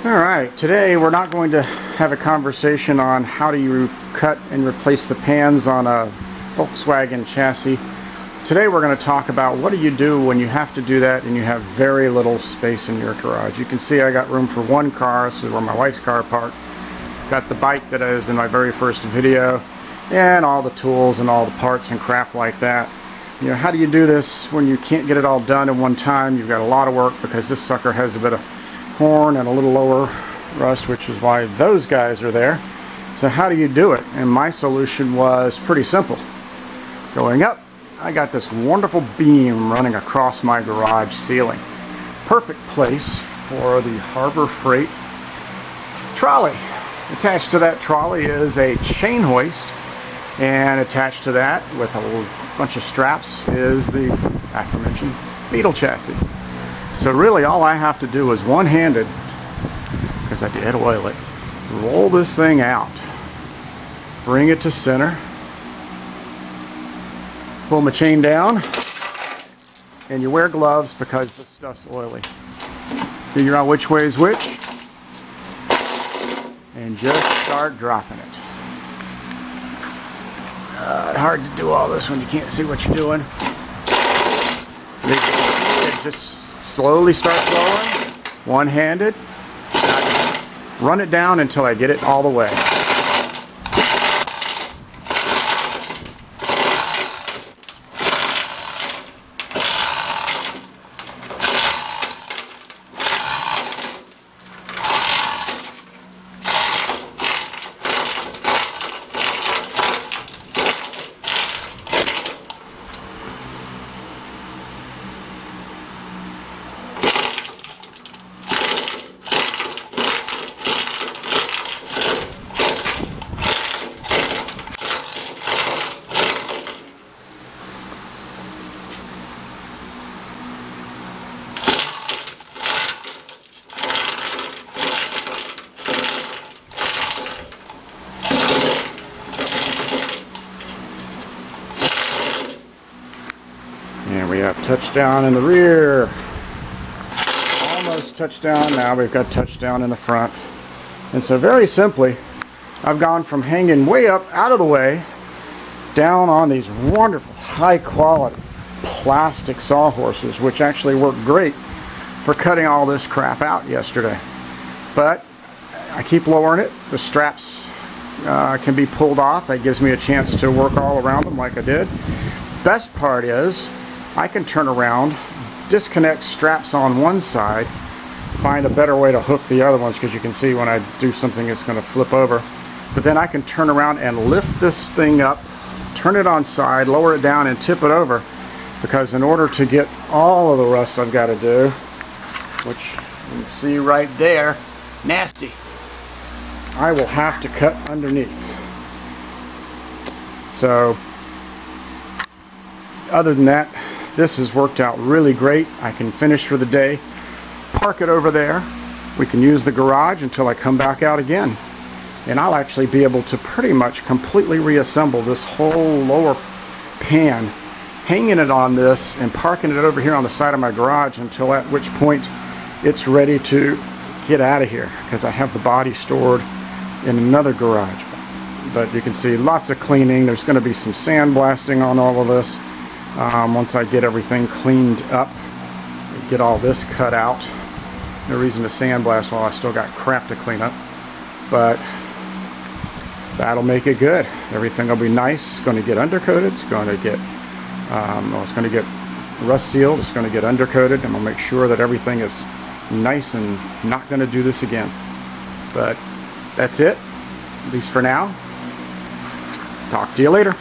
Alright, today we're not going to have a conversation on how do you cut and replace the pans on a Volkswagen chassis. Today we're going to talk about what do you do when you have to do that and you have very little space in your garage. You can see I got room for one car. This is where my wife's car parked. Got the bike that is in my very first video, and all the tools and all the parts and crap like that. You know, how do you do this when you can't get it all done in one time? You've got a lot of work because this sucker has a bit of horn and a little lower rust, which is why those guys are there. So how do you do it? And my solution was pretty simple. Going up, I got this wonderful beam running across my garage ceiling. Perfect place for the Harbor Freight trolley. Attached to that trolley is a chain hoist, and attached to that with a bunch of straps is the aforementioned Beetle chassis. So really all I have to do is one-handed, because I did oil it, roll this thing out, bring it to center, pull my chain down, and you wear gloves because this stuff's oily. Figure out which way is which, and just start dropping it. Hard to do all this when you can't see what you're doing. It just slowly starts rolling, one-handed. Run it down until I get it all the way. And we have touchdown in the rear. Almost touchdown. Now we've got touchdown in the front. And so very simply, I've gone from hanging way up out of the way down on these wonderful high quality plastic sawhorses, which actually work great for cutting all this crap out yesterday. But I keep lowering it. The straps can be pulled off. That gives me a chance to work all around them like I did. Best part is I can turn around, disconnect straps on one side, find a better way to hook the other ones, because you can see when I do something it's going to flip over. But then I can turn around and lift this thing up, turn it on side, lower it down and tip it over, because in order to get all of the rust I've got to do, which you can see right there, nasty, I will have to cut underneath. So other than that, this has worked out really great. I can finish for the day, park it over there. We can use the garage until I come back out again. And I'll actually be able to pretty much completely reassemble this whole lower pan, hanging it on this and parking it over here on the side of my garage, until at which point it's ready to get out of here, because I have the body stored in another garage. But you can see lots of cleaning. There's going to be some sandblasting on all of this. Once I get everything cleaned up, get all this cut out. No reason to sandblast while I still got crap to clean up, but that'll make it good. Everything will be nice. It's going to get undercoated. It's going to get it's going to get rust sealed. It's going to get undercoated, and I'll make sure that everything is nice and not going to do this again. But that's it, at least for now. Talk to you later.